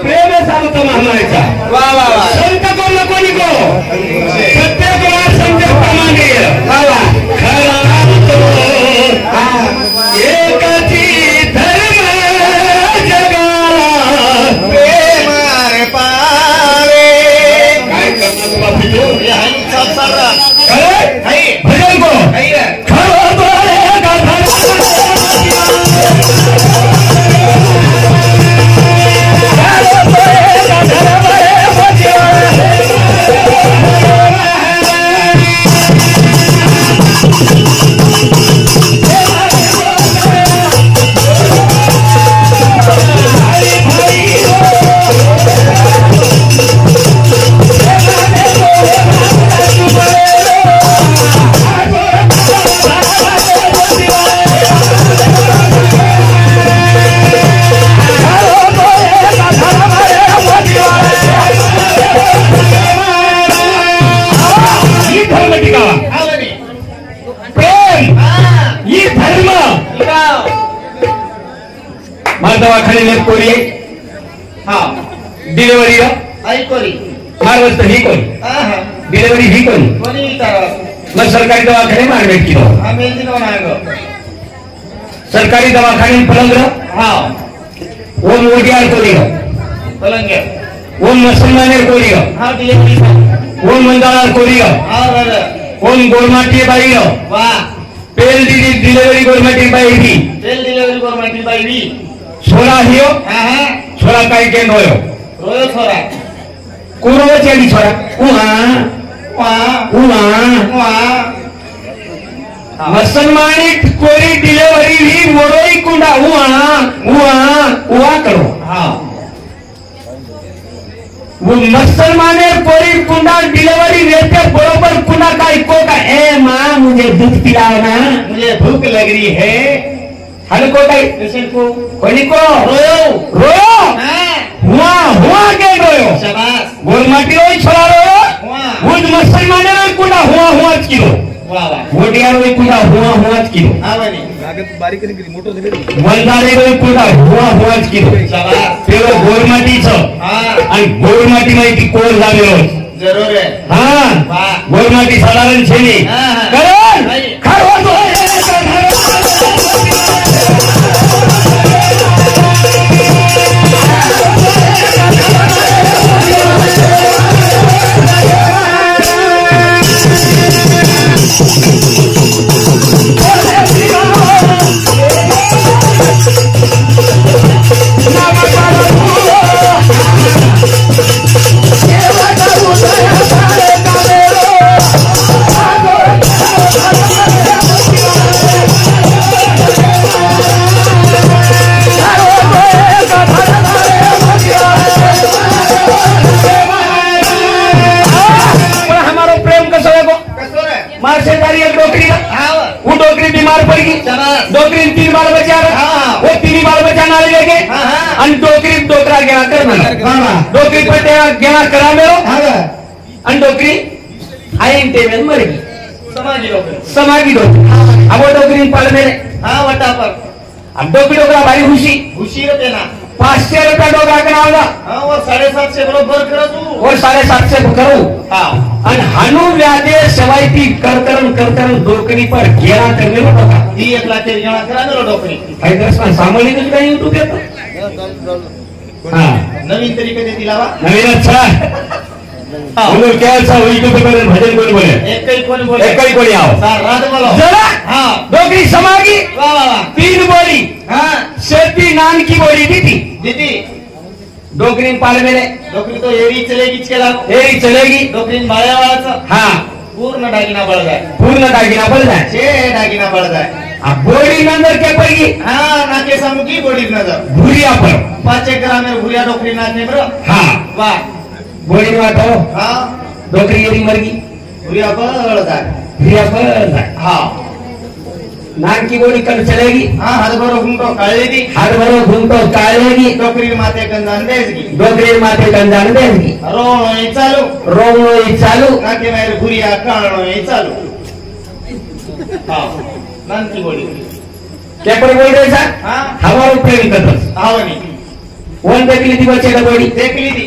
प्रेम सांगतो महामारीचा वा वा वा संत कोण कोणी को सत्य गुणा संत प्रमाणे वा वा खरा तो एकाची धर्म जगा प्रेम रे पावे काय करणार बापू जो हे हाईचा सारा काय भजन को खरा तो एका धर्म दवाखाने में कोरी हाँ डिलीवरी आई कोरी मार वस्त ही कोरी डिलीवरी ही कोरी मैं सरकारी दवाखाने में एडमिट किया सरकारी दवाखाने में पलंग हाँ वो मोडियार कोरी पलंग वो मुसलमान कोरी हाँ डिलीवरी वो मंदार कोरी वो गोरमाटी बाई वाह पेल डिलीवरी गोरमाटी बाई भी पेल डिलीवरी गोरमाटी बाई भी छोरा हियो छोरा काय के रोयो रोयो छोरा कुरो चेडी छोरा उहा उहा उहा मुसलमानी कोरी डिलीवरी ही मोरोई कुंडा उहा उहा उहा करो हां वो मुसलमाने कोरी कुंडा डिलीवरी लेते बरोबर कुंडा का इको का ए मां मुझे दूध पिलाओ ना मुझे भूख लग रही है हल को काय पेशेंट को कोणी को रोयो रोयो हुआ हुआ के रोयो शाबाश गोरमाटी रोई छोरा रोयो वो मुसलमाने रोई कुंडा हुआ हुआ किलो वाह वाह मोडिया रोई कुंडा हुआ हुआ किलो हां बनी लागत बारीक करी मोटो दे वंदारे रोई कुंडा हुआ हुआ किलो शाबाश पेलो गोरमाटी छ हां आणि गोरमाटी माहिती कोण लागलो जरूर आहे हां वाह गोरमाटी साधारण छेनी करण खरवा तो डोकरी 3 बाल बचा वो 3 बाल बचा नाले लेके आणि डोकरी डोकरा गेला कर म्हणा डोकरी पण गेला करा मेरो आणि डोकरी आईन ते में मर गई समागी डोकरी अब वो डोकरी पाल मेरे हां वटा पर अब डोकरी डोकरा भाई खुशी खुशी होते ना 500 रुपया डोकरा करावला हां वो 750 बरोबर करो तू वो 750 करू हां आणि हानू व्याजे सवाईती करकरन डोकरी पर घेरा करने लो डोका 1 लाख के घेरा करा लो डोकरी काय दर्शन सामोली तुझ काही तू घेतो हां नवीन तरीके दे दिलावा नवीन अच्छा बोलो क्या अच्छा होई तो भजन कोण बोले एक ही कोणी आओ रात बोलो जरा हां डोकरी समागी वाह वाह 3 बोली हां शेती नान की बोली दीदी डोकरी पाल मेले डोकरी तो एरी चलेगी डोकरी माया वाला हां पूर्ण दागिना बढ़ जाए 6 दागिना बढ़ जाए बोड़ी नजर के पड़ी हाँ नाके सामुकी बोड़ी नजर भूरिया पर 5 ग्राम में भूरिया डोकरी नाचने बरो हाँ वाह बोड़ी में तो हाँ डोकरी येरी मरगी भूरिया पर हाँ नाक की बोड़ी कल चलेगी हाँ हाथ भरो घूमतो कालेगी हाथ भरो घूमतो कालेगी डोकरी माते कंजान देगी डोकरी माते कंजान देगी रोनो ये चालू रोनो ये चालू नाके में भूरिया कानो ये चालू हाँ नान की बोड़ी क्या पर बोल रहे सर हाँ हमारे प्रेम करता आवनी वन देख ली थी बच्चे का बोड़ी देख ली थी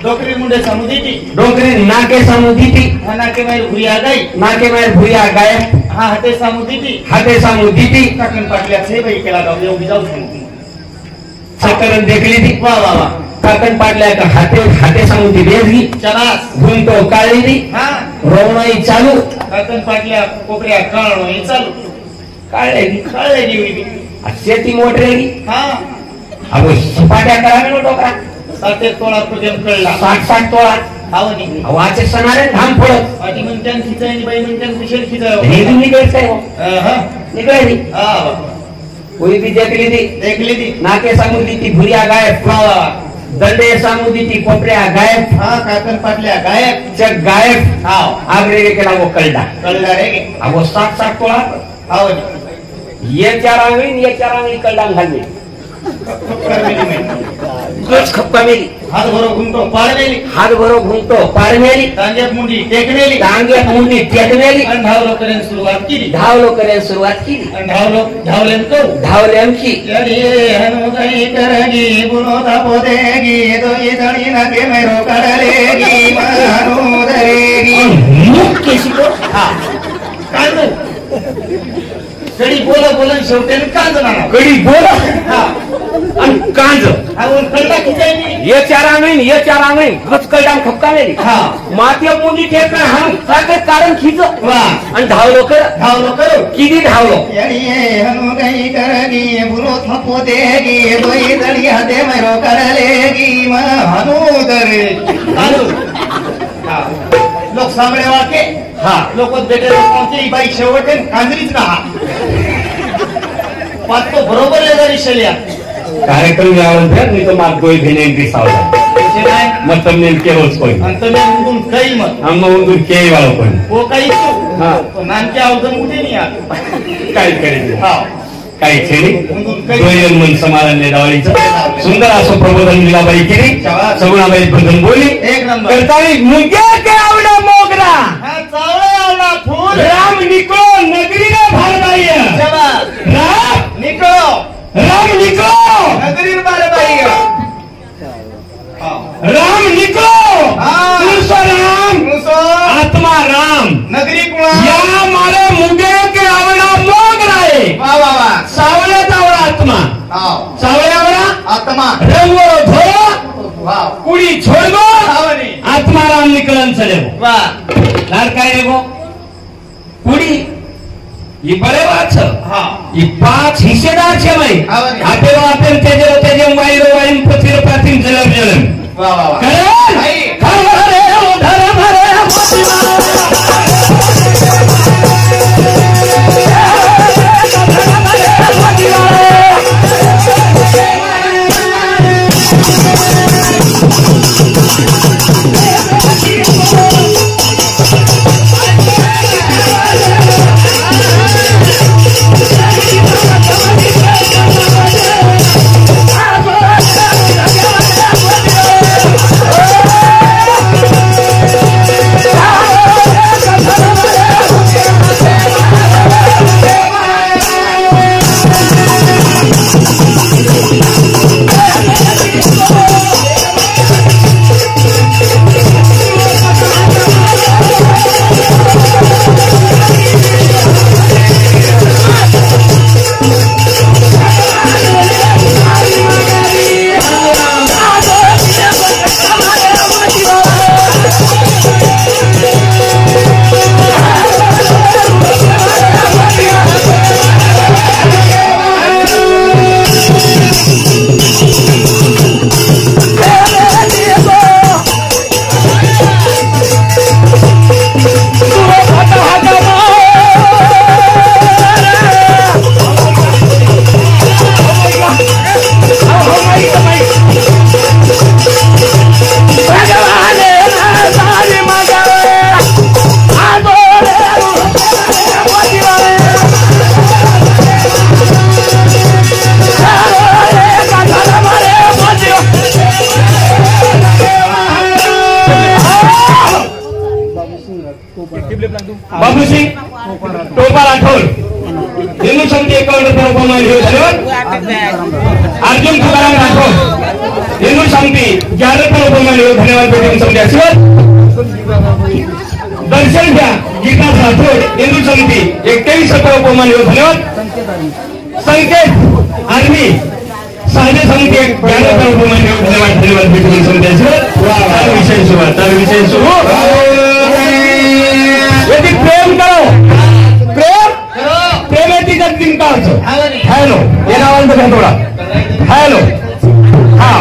डोकरी मुंडे समुदी थी डोकरी नाके समुदी थी हाँ नाके में भूरिया गई नाके में भूरिया गाय हाँ हते समुदी थी हाथे समुदी थी काकन पाटल्या से भाई केला गाव येऊ जाऊ चक्करन देख ली थी वाह वाह वाह काकन पाटल्या का हाथे समुदी बेजगी चलास घूमतो काळी थी हाँ रोवणं चालू काकन पाटल्या कोपऱ्या काळणो हे चालू काळेगी काळलेली होई शेती मोटरेगी हाँ अब सपाट्या करावे नो डोकरा 7 तोळा तुझ्या कळला 60 तोळा आवनी वाचे सणारे धाम फोडत आधी म्हणत्यान खिचायनी बाई म्हणत्यान कुशल खिचायो हे तुम्ही निघायचंय हो हाँ निघायली हाँ कोई भी देख ली थी देख ली थी नाके समुदी थी भुरिया गायब वाह वाह दंडे समुदी थी कोपऱ्या गायब हाँ काकन पाटल्या गायब जग गायब हाँ आगरे केला वो कलडा कळला रे गे अब वो 60 तोळा आवनी ये 4 आंगळी कलडा घालली कर मिली में कुछ खप्पा मेली हाथ भरो घूमतो पाडनेली हात भरो घुमतो पारमेली तांग्यात मुंडी टेकनेली टांग्यात मुंडी टेकनेली आणि धावलो करेन सुरुवात केली धावलो करायला सुरुवात केली आणि धावलेन करू धावले आमची जडी हनु गई करगी बुनो तापो देगी तो ये जडी नाके मेरो काढलेगी मानु दरेगी मुख केशी को हा कांदू कडी बोला शेवटेन कांदना कडी बोला हा आणि कांज आवून कळला खिचायनी ये 4 आंगळी गच कलडाम खपका मेली हा माती मुंडी टेक हम ताकत कारण खिचो वाह आणि धावलो करू किती धावलो जडी हनु गई करगी बुनो तापो देगी तो ये जडी हाते मेरो काढलेगी मानु दरेगी कांदू हा लोक सामळे वाके हा लोक बेटे लोकांची बाई शेवटे कांदरीच ना पाच तो बरोबर लेदारी शलिया कार्यक्रम यावर मी तो मात गोई भेने एंट्री सावला मत तमने केलोच कोई अंत में उंदून कई मत हम उंदून केई वाला कोई वो कई हाँ तो नानके आवदन उठे नहीं आत काय करेल हाँ काही छेडी उंदून कई दोन मन समाधान नेदावळीचं सुंदर असं प्रबोधन दिलाबाई केली सगुणाबाई प्रथम बोली एक नंबर करतानी मुंगे के आवडा मोगरा हाँ चावळे आवला फूल राम निकलो नगरी ने भारबाई जवाब राम निकलो नगरी बारे बाई राम निकलो हाँ राम आत्मा राम नगरी कुणा या मारे मुंगे के आवडा मोगरा आहे वाह वाह वाह सावळ्याचा आवडा आत्मा हाँ सावळ्यावरा आत्मा रंगो धो वाह कुड़ी छोड़ दो आवनी आत्मा राम निकलन चले वाह लाल काय रे वो कुड़ी ये बड़े बात है हाँ ये 5 हिस्सेदार छे भाई आवनी आपे वापे तेजे वायरो वाइन पथिर पाथिम जलम जलम वाह वाह वाह करे भाई खरे धर्म रे Oh अर्जुन तुकाराम राठोड हिंदू समिती 11 उपमान धन्यवाद भेटून समजा दर्शन घ्या गीता राठोड हिंदू समिती 21 उपमान धन्यवाद संकेत आर्मी साधे समिती 11 उपमान धन्यवाद भेटून समजा विषय सुरू यदि प्रेम करो प्रेम येते जगदीन का हॅलो हे नावांचं घ्या थोडा हॅलो हा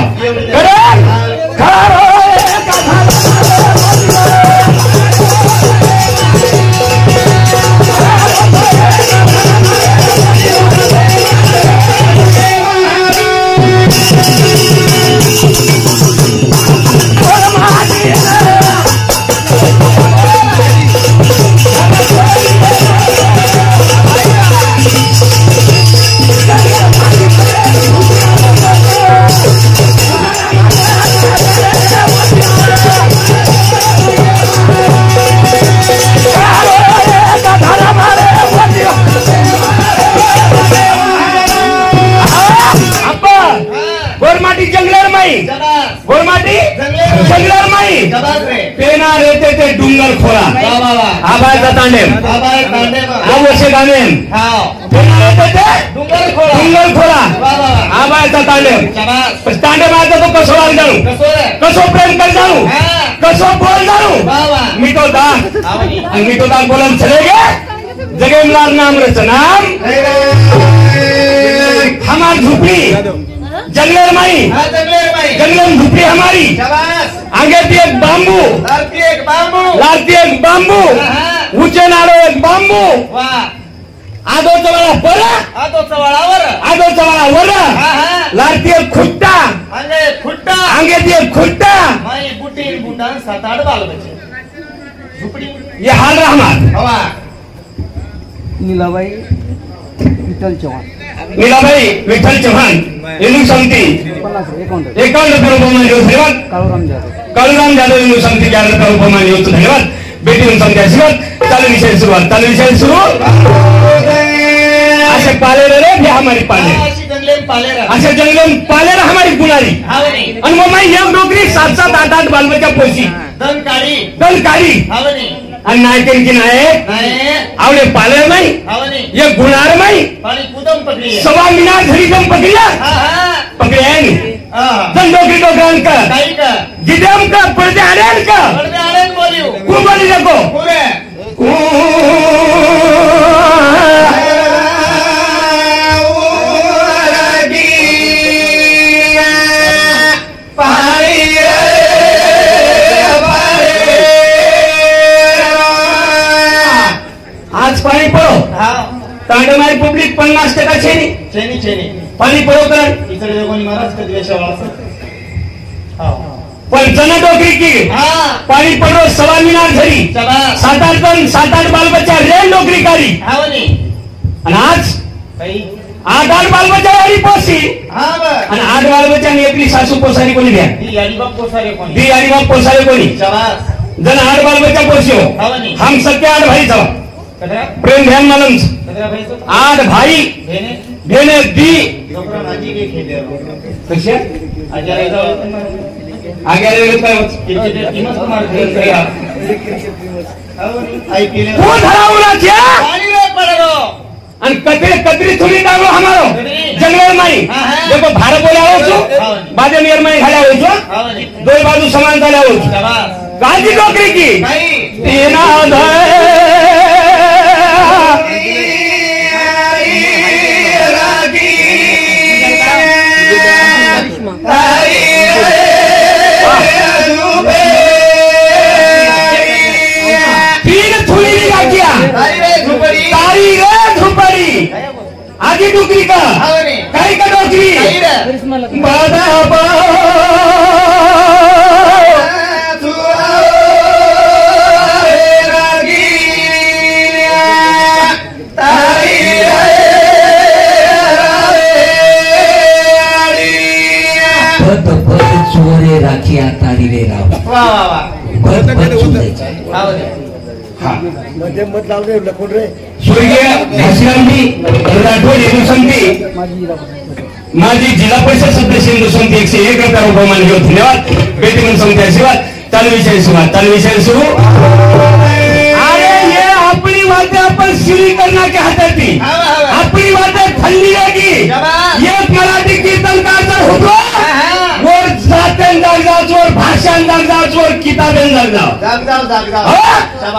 पेना रहते थे डूंगर खोला आबायचा तांडेम आवश्य गाणेम पेना रहते थे डूंगर खोला आबायचा तांडेम तांडेम आता तो कसो वाल जाणू कसो प्रेम कर जाणू कसो बोल जाणू मी तो दान बोलन चले गे जगेमलाल नाम रच नाम हमार झुपड़ी जंगलेर माई जंगल झुपड़ी हमारी आगे थी एक बांबू लालती एक बांबू ऊंचे नारो एक बांबू आदो चवाळा वर लालती एक खुट्टा आगे थी एक खुट्टा ये हाल रहा हमारा नीलाबाई विठ्ठल चव्हाण हिंदू समिती 51 उपमान धन्यवाद काळूराम जाधव हिंदू समिती 11 उपमान धन्यवाद भेटून समजा चालू विषय सुरू असे पालेर रे भी हमारी पाले असे जंगल पालेर हमारी गुनारी आणि मग मैं एक नौकरी 7-7 8-8 बाल बच्चा पोसी दन काढी आणि नायकन की नाय आवडे पालेर नाही ये गुणार नाही सवा मीनार घरी जम पकड़िया जन नौकरी डोकरान का जिदम का पड़दे आनेन का खूब बोली देखो आज पाणी पडो तांडमारी पब्लिक 50% छेनी पाणी पडो कर पण जन डोकरी की पाणी पडो सवा मीनार घरी 7-8 बाल बच्चा रेल नौकरी करी आणि आज 8 बाल बच्चा वाली पोसी आणि 8 बाल बच्चा एकली सासू पोसारी कोणी द्या दी आडीबाप पोसारे कोणी जन 8 बाल बच्चा पोसियो हम सबके 8 भाई जाओ प्रेम ध्यान मालूम 8 भाई भेने दी कशा आगे आणि कतरी थोड़ी डालो हमारो जंगल माई देखो भारत बोले आओ बाजे नियर माई खाले आओ दो बाजू समान खाले आओ गाजी नौकरी की तीना आगे डुकरी का काही का डोकरी चोरे राखी तारी रे राव स्वर्गीय घासीरामजी राठोड हिंदू समिती माझी जिल्हा परिषद सदस्य हिंदू समिती 101 रुपये बहुमान घेऊ. धन्यवाद. बेटी म्हणून समिती आशीर्वाद. चालू विषय सुरू. अरे ये अपनी बातें अपन शुरू करना के हाथाती. अपनी बातें थल्ली होगी. ये मराठी कीर्तनकार जर होतो वर जातेन जागजावर भाषण जागजावर किताबेन जागजाव.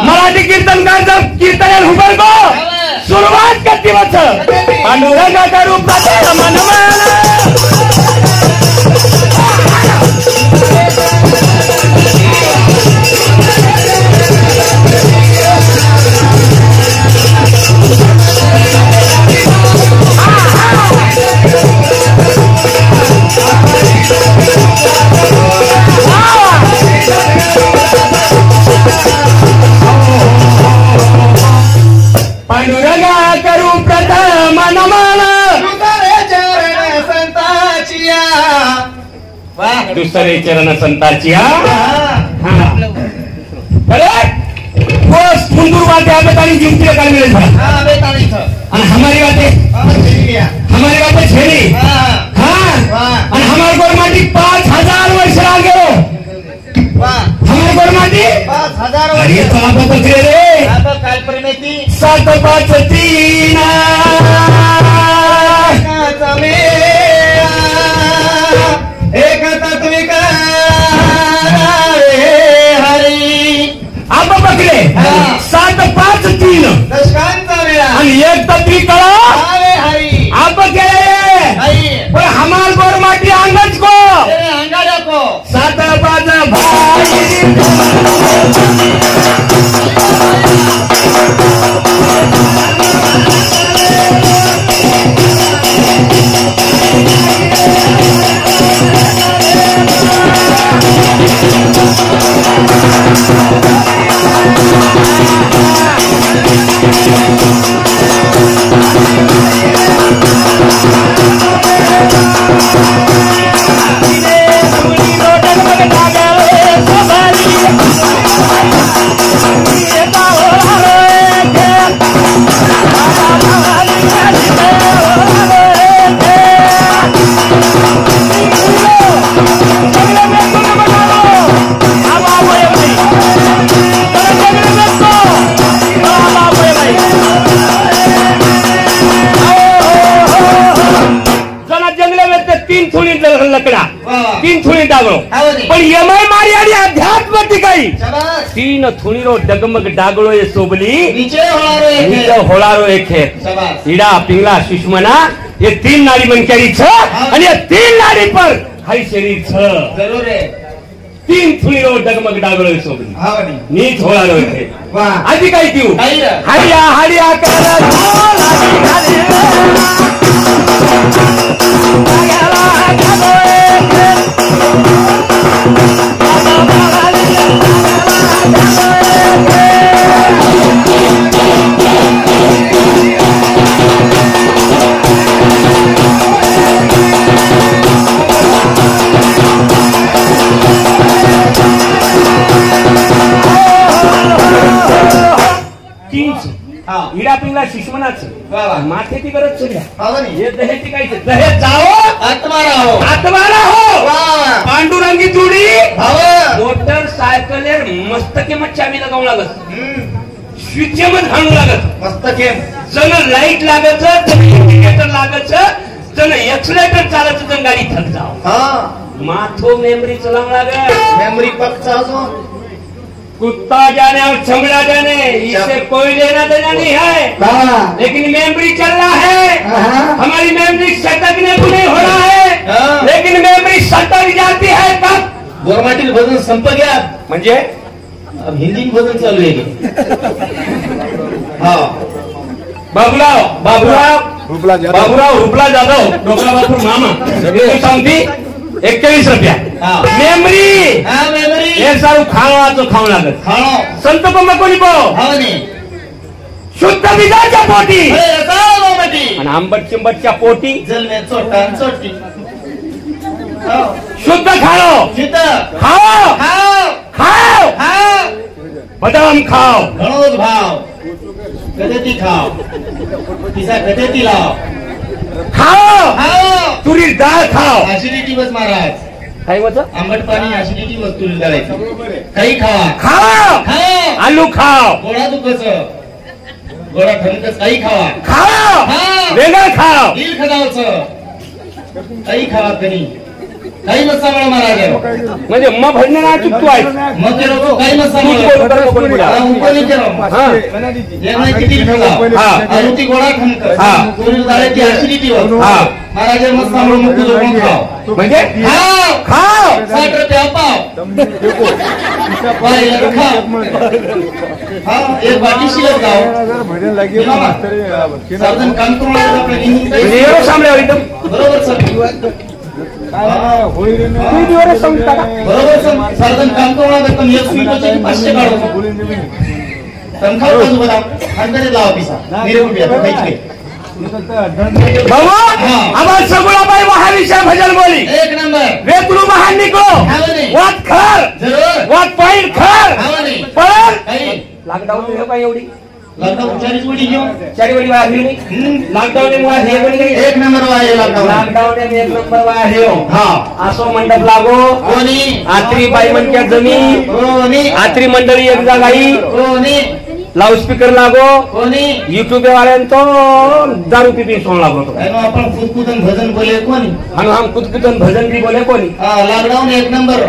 मराठी कीर्तनकार जर कीर्तन हुबर को सुरुवात करती वच पांडुरंगाचा रूप पांडुरंगा करू प्रथम नमन दुसरे चरण संताची. मुंदूर बातें आप बतानी जिंदगी का मिले था. हमारी बातें छेड़ी. हाँ और हमारे गोरमाटी 5000 वर्ष आगे हो. हमारे गोरमाटी 5000 अरे तो आप बकरे रे काय परिणती 7 5 3 एक तत्विका हरी. आप बकरे 7 5 3 दशकांचा वेळा आणि एक तत्वी कळा हरे हरी. आप गेले हरी पण हमार गोरमाटी अंगज को अंगाड्या को 7 5 भाई लकड़ा 3 थुणी डागलो पण यमाय मारी आणि अध्यात्म टिकाई 3 थुणीरो डगमग डागलो ये सोबली नीचे होळारो एक है. ईडा पिंगला सुषमना ये 3 नाड़ी मनक्यारी छ आणि ये 3 नाड़ी पर हरी शरीर छ. जरूर है 3 थुणीरो डगमग डागलो ये सोबली नीच होळारो एक है. आधी काय देऊ हरिया हरिया कर ईडा पिंगला शिशमनाच माथे ती गरज चुकल्या. हे दहेची काय दहेज जाओ आत्मा राहो. पांडुरंगी जोडी मोटरसायकलेर मस्तके मत चावी लगावं लागत. स्विच मध्ये घालू लागत. मस्तके जण लाईट लागत जण इंडिकेटर लागत जण एक्सलेटर चालत जण गाडी थक जाओ. माथो मेमरी चलावं लागत. मेमरी पक्का जो कुत्ता जाने और छमड़ा जाने इससे कोई लेना देना नहीं है. लेकिन मेमोरी चल रहा है. हमारी मेमोरी सटकने को नहीं हो रहा है. लेकिन मेमोरी सटक जाती है कब गोरमाटील भजन संप गया म्हणजे अब हिंदी में भजन चालू है. बाबूराव रुपला जाधव डोकरा बापूर मामा सांगती 21 रुपया मेमरी हे सारू खावाचं खाऊ लागत. संत कोणी शुद्ध विजाच्या पोटी आणि आंबट चिंबटच्या पोटी शुद्ध खाओ खाओ बदाम खाओ घणोच भाव कदेती खाओ तिचा कदेती लाव खाओ तुरी डाळ खाव ऍसिडिटी बस महाराज काय होत आंबट पाणी ऍसिडिटी बस तुरी डाळायची काही खावा खाव खा आलू खाव गोळा दुखच गोळा ठणकच काही खावा खाव खाव. वेगळं खाव दिल खदावचं काही खावा कणी काही मत सांभाळ महाराज म्हणजे मग भजन ना चुकतो आहे मग ते लोक काही मत तूच सांभाळ बोल बरं कोणी बोला. उपनी केलं हा किती ठेवा हा. आरुती गोळा ठणक हा. तुरी डाळायची ऍसिडिटी हा. महाराज मत सांभाळ मग तुझं कोण खाव म्हणजे खाव खाव 60 रुपये पाव वाईला खाव हा एक बाटी शिल्लक गाव भजन लगे साधन काम करून आलं आपलं निघून म्हणजे जाईल. एवढं सांभाळ्यावर एकदम बरोबर सर बरोबर सर साधन काम करून आलं पण एक स्वीटचे 500 काढू तनखा बाजू बघा अंदर लावा पिसा मेरे को भी आता खायचे भाऊ आम्हाला सगुणाबाई महाविषय भजन बोली एक नंबर वेतरू महान निको वाट खर जरूर वाट पाहिल खर खावा नाही पण काही लॉकडाऊन हे काय एवढी लॉकडाऊन 40 वडी घेऊन चारी वडी वाढली नाही लॉकडाऊन मुळे हे वडी नाही एक नंबर वाय लॉकडाऊन लॉकडाऊन एक नंबर वाढे हा असो मंडप लागो कोणी आत्री बाई म्हणक्या जमी कोणी आत्री मंडळी एक जागाई कोणी लाऊडस्पीकर लागो कोणी युट्यूब वाल्यांतो दारू पिपी सोन लागलो तो काय आपण खुदकुदन भजन बोले कोणी आणि हम कुतकुतन भजन भी बोले कोणी लॉकडाऊन एक नंबर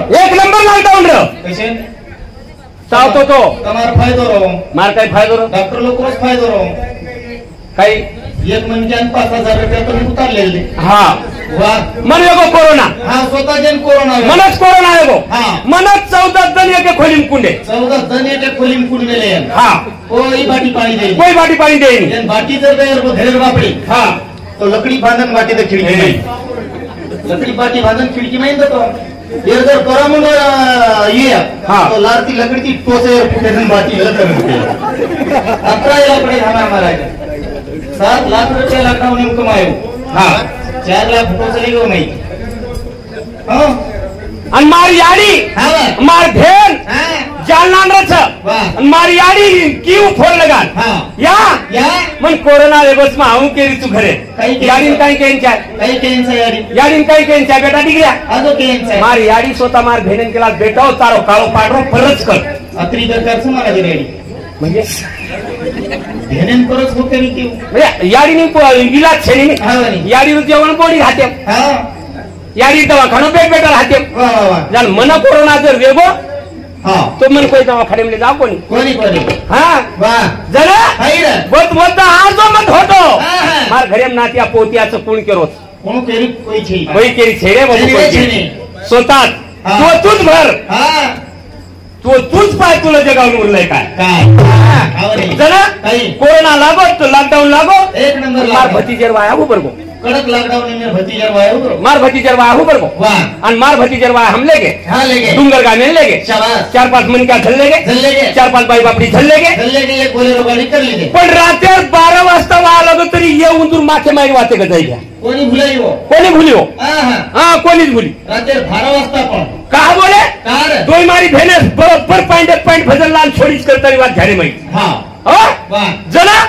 लॉकडाऊन र कसे चावतो तो તમારો ફાયદો રહો मार काय फायदो र ડોક્ટર લોકો જ ફાયદો રહો काही એક મહિને 5,000 રૂપિયા તમે ઉતારलेले हा વાહ मन येगो कोरोना हा स्वतः जन कोरोना मनच कोरोना येगो हा. मनच 14 जण एके खोलीम कुंडे 14 जण एटे खोलीम कुडलेले हा कोई बाटी पाणी देईल कोई बाटी पाणी देईन जन बाटी जर गैर घेर बापडी हा तो लकड़ी बांधन बाटी तर खिडकी नाही लकड़ी बाटी बांधन खिडकी नाही देतो ये जर कोरामुन ये हाँ. तो लारती लकड़ी की टोचे फुटेन बाटी लकर अकरा लाकडे खाना हमारा 7 लाख रुपये लॉकडाउन में कमायो हा 4 लाख टोचे गयो नहीं हाँ आणि मार याडी हाँ मार धेन हाँ जालनांड्रच वाह. मार याडी किव फोन लगान हाँ या या मन कोरोना लेबस में आऊं केरी तू घरे काही केली. याडीन काही केंच्या काही केंचा यारी याडीन काही केंच्या बेटा डिग्र्या आजो केंचा मार याडी स्वतः मार भेनेन केला बेटाव तारो काळो पाडरो परच कर अत्री दरकार मला रेडी म्हणजे घेणेन परत होते मी ती म्हणजे याडीनी इलाज छेनी हा म्हणे. याडीवर जेवण पोडी राहते हाँ याडी दवाखानो बेट बेटा राहते वाह वाह वाह जाल मन कोरोना जर वेगो हाँ तो मन कोई दवाखाने में जाओ कोणी कोणी कोणी हा वाह जरा हाय रे बोत बोत आजो मत होतो हा, हा. मार घरेम नात्या पोत्याचं कुण केरोत कोण केली कोई छी कोई केरी छेडे बाबू छेडे, कोई छेडे. केरी. स्वतः हा. तो तूच भर हाँ तो तूच पाय तुला जगावून उरलंय काय काय आवरे जरा काही कोरोना लागो तो लॉकडाऊन लागो एक नंबर मार लाग भतीजेर वाया हो बरगो कडक लॉकडाउन में भतीजा वायो ब्रो मार भतीजेर वाया हो बरगो वाह आणि मार भतीजेर वाया हम लेगे हाँ लेगे डूंगर गाव में लेगे शाबाश 4-5 मन क्या झल लेगे चल लेगे 4-5 बाई बापडी झल लेगे चल लेगे एक बोलेरो गाडी कर लेगे पण रात्री 12 वाजता वाया लागो तरी ये उंदूर माथे मारी वाते का जाई घ्या कोणी भुलाई हो कोणी भुली हो हाँ हाँ हा कोणीच भुली रात्री 12 वाजता पण का बोले कार दोन मारी भेनेस बरोबर पॉइंट भजन लाल छोडीच करता वाद झाले माहिती हाँ हो वाह जना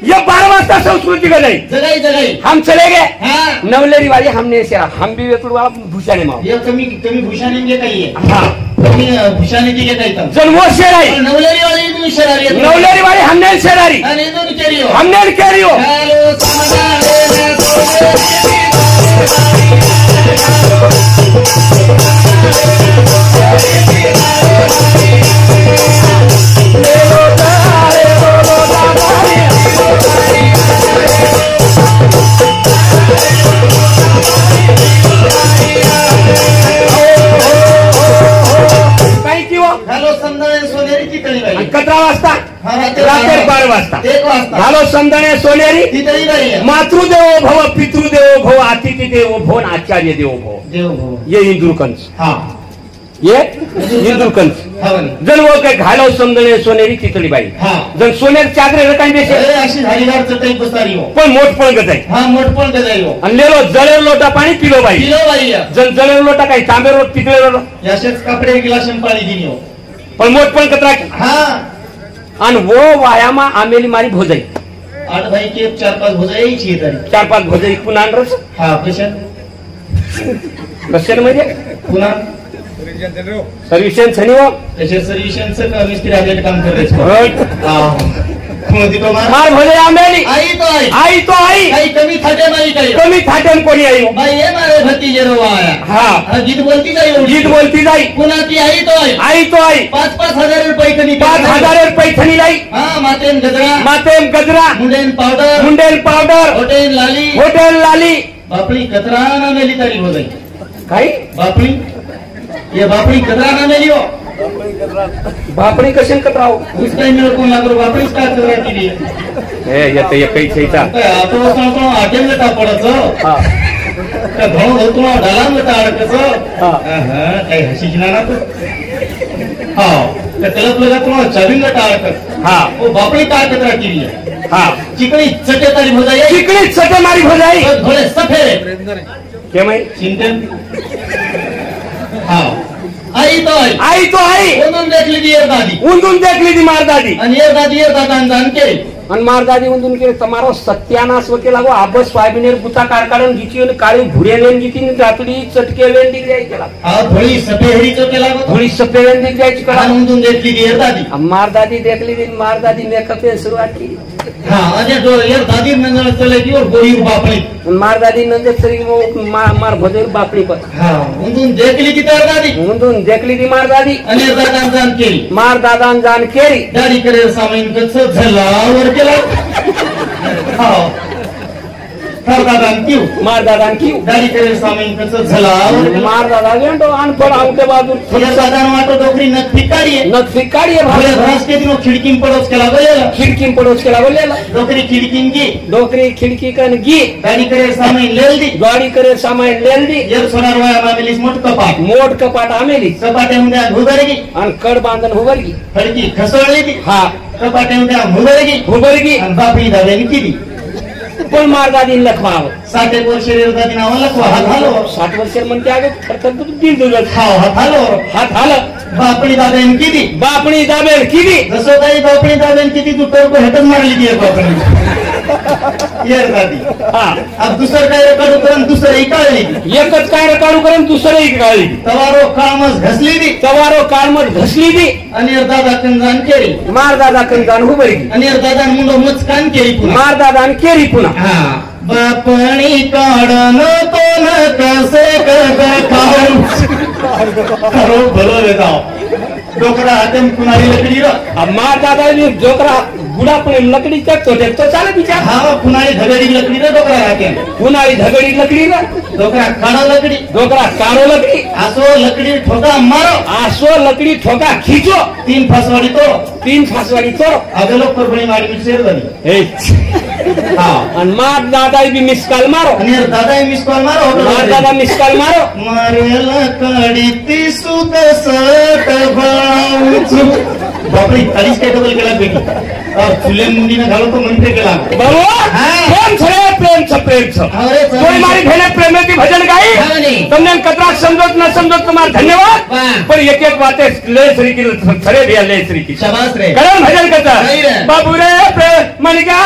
ये 12 वाजता संस्कृति का नहीं जगाई जगाई हम चले गए हाँ नवलेरी वाली हमने से हम भी वेतुड़वा भूषाने माओ ये कमी कमी भूषाने के काही आहे हाँ कमी भूषाने की काही तर जन वो शेराई नवलेरी वाली तुम्ही शरारी आहे. नवलेरी वाली हमने शेरारी आणि दोन केरी हो हमने केरी हो चालो समाधान काही किंवा हॅलो संध्याकाळी सोनेरीची तळी बाई कतरा वाजता हा, रात्री रात्री 12 वाजता 1 वाजता झालो संदणे सोनेरी ती तळी बाई आहे. मातृदेवो भव पितृदेवो भव अतिथी देवो भव आणि आचार्य देवो भव देव भाऊ ये इंदुरकंच हा ये इंदुरकंच हा म्हणे. जन वो काय घालव समजणे सोनेरी चितळी बाई हा जन सोनेर चादरे काही देशे अरे अशी झालीदार चटई बसारी हो पण मोठ पण गजाई हा मोठ पण गजाई हो आणि लेलो जळेर लोटा पाणी पिलो बाई किलो बाई आहे. जन जळेर लोटा काही तांबे रोट पिकले रोट याशेच कपडे गिलाशन पाणी दिली हो पण मोठ पण कतरा हा आणि वो वायामा आमेली मारी भोजाई 8 भाई के 4-5 भुजाई छी तरी 4-5 भोजाई पुन्हा रस हा कशा कशाने म्हणजे पुन्हा सर्व्हिशन छनी हो त्याचे सर्व्हिशनचं का मिस्त्री आलेलं काम करायचं मार भले आंबेली आई तो आई आई तो आई काही कमी थाटे नाही काही कमी थाट्यान कोणी आई हो? बाई ये मारे भतीजे रो आया हा गीत बोलती जाई गीत बोलती जाई पुन्हा ती आई तो आई तो आई 5,000 रुपये कमी 5,000 पैठणी लाई हा मातेन गजरा मातेम गजरा मुंडेन पावडर मुंडेल पावडर होटेल लाली होटेल लाली बापड़ी कतरा ना मेली तारी हो गई काही बापड़ी ये बापड़ी कतरा ना मेली हो बापडी कशन कतराव उसका मेरे को लागरो बापड़ी का कतरा की लिए हे येते एकही छैचा आता सांगतो आटेल का पडतो हा का भाऊ होतो डालाम का अडकतो हा काही हसी ना तू हा त्या तलप लगा तो चाबिंग का अडकत हा वो बापड़ी का कतरा की लिए हा चिकनी चटे तारी हो जाए चिकनी सटे मारी हो जाई थोड़े सफे के मैं चिंतन हाँ आई तो आई उंदून देख ली ये दादी उंदून देख ली थी मार दादी आणि ये दादा जान के आणि मार दादी उंदून के તમારો સત્યાનાશ વકે લાગો આબસ સોયાબીનેર બુતા કારકાડન ગીચી અને કાળી ભૂરે લેન ગીતી ને રાતડી ચટકે લેન દી જાય કેલા आ थोड़ी सफेदी तो के लागो થોડી સફેદ દી જાય કલા आणि उंदून देख ली ये दादी मार दादी देख ली थी मार दादी मेकअप से शुरुआत की हाँ अजय जो ये दादी नंदन चलेगी और गोई बापड़ी मार दादी नंदे तरी वो मार भदेर बापड़ी पर हाँ उंदून देख ली की तर दादी उंदून देख ली थी मार दादी आणि दादा जान केली मार दादा जान केरी दादी करे सामाइन कस झलावर केला हाँ तर दादा क्यों मार दादा क्यों दादी करे सामाइन कस झलावर मार दादा गेंडो अनपढ़ आउटे बाजू ये दादा वाटो डोकरी नक फिकाड़ी है नत फिकाड़ी है भले भाई भ्रस के दिनों खिड़की में पड़ोस के लागो ये खिड़की में पड़ोस के लागो ले ला डोकरी खिड़की की डोकरी खिड़की कन गी दादी करे सामाइन ले दी गाड़ी करे सामान लेल दी ये सोनार वाया मामेलीस मोठ कपाट मोट कपाट आमेली कपाट्यामध्ये घुबरगी आणि कड बांधन हुबरगी फडकी खसळली ती हा कपाट्यामध्ये घुबरगी हुबरगी आणि बापडी दाव्याने केली पण मार दादी लखवाव 60 वर्ष दादी नावाला हात हालो 60 वर्ष म्हणते अगं खरखर तू दिल दुलत हाव हात हालो हात हाल बापडी दाव्याने केली बापणी दाबेल किती जसं काही बापडी दाव्याने किती तू तर हेटच मारली ती बापडी ये दादी हा अब दुसरं काय रेकॉर्ड करून दुसरं इकाळली एकच काय काढू करून दुसरं काढली तवारो कामच घसली ती तवारो काळमत घसली ती आणि दादा कंजान केली मार दादा कंजान हुबरगी आणि दादा मुंडो मचकान केली पुन्हा मार दादा आणि केरी पुन्हा हा बापणी काढन तो न कसे खाऊ करो भलो रे जाओ डोकरा हाते कुणाली लकडी रा मार दादा जोकरा गुडा पण लकडीच्या छोट्या तो चालत विचार हा कुणाली धगडी लकडी रे डोकरा हाते उन्हाळी धगडी लकडी ना डोकरा काढा लकडी डोकरा कारो लकडी आसो लकडी ठोका मारो आसो लकडी ठोका खीचो 3 फासवाडी तो 3 फासवाडी तो अगलो परभणी मारी मिसेर झाली हे हा आणि मार दादा बी मिसकाल मारो आणि दादा मिस कॉल मारो मार दादा मिसकाल मारो मारे लकडी ती सुद सट भाऊचू बापरे 40 काय डबल केला बेटी चुले मुंडीने घालो तो म्हणते केला बरोबर प्रेम छे प्रेम छ प्रेम छ अरे कोई मारी भेने प्रेमेती भजन गाई તમને કતરા સમજોત ન સમજોત તમારો ધન્યવાદ પણ એક એક વાતે લે શ્રી કી સરે ભિયા લે શ્રી કી शाबाश रे કરણ ભજન કરતા સહી રે બાબુ રે પ્રેમ મન કા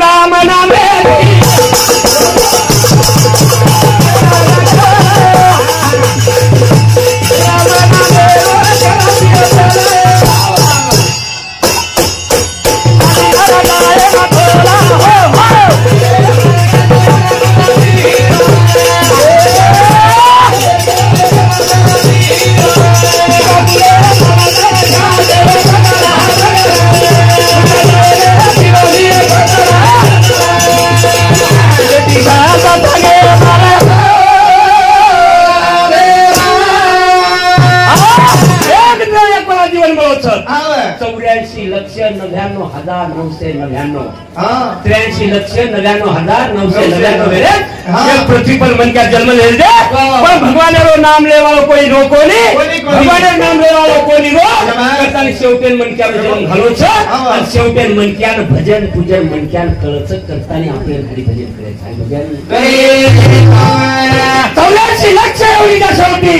राम नाम 83,99,999 पृथ्वी पर मन क्या जन्म ले दे पर भगवान रो नाम ले वालों कोई रोको नहीं भगवान नाम ले वालों कोई रो करता शेवटेन मन क्या जन्म घालो छ आणि शेवटेन मन क्या भजन पूजन मन क्या कळच करता आपले घरी भजन करायचं भजन 84,00,000 एवढी शेवटी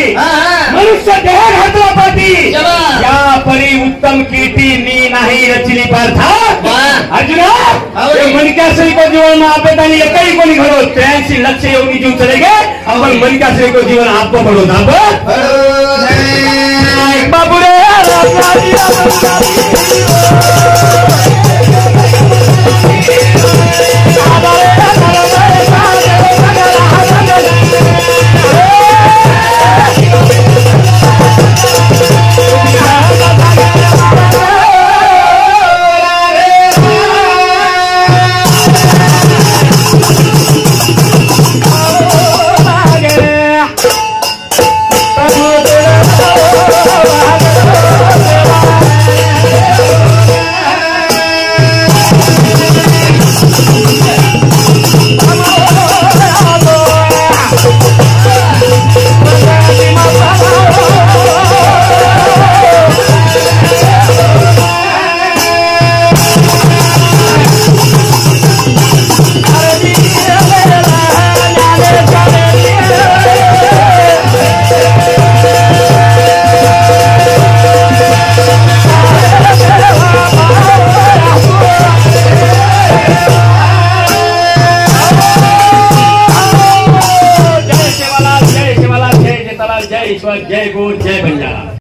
मनुष्य देह घातला पाठी या परी उत्तम कीर्ती मी नाही रचली पार्था अर्जुना मनक्याश्री को जीवन में आप बतानी कई को नहीं घड़ो 83,00,000 एवढी जीव चले गए अपन मनक्याश्री को जीवन आपको बढ़ो ना बाबू रे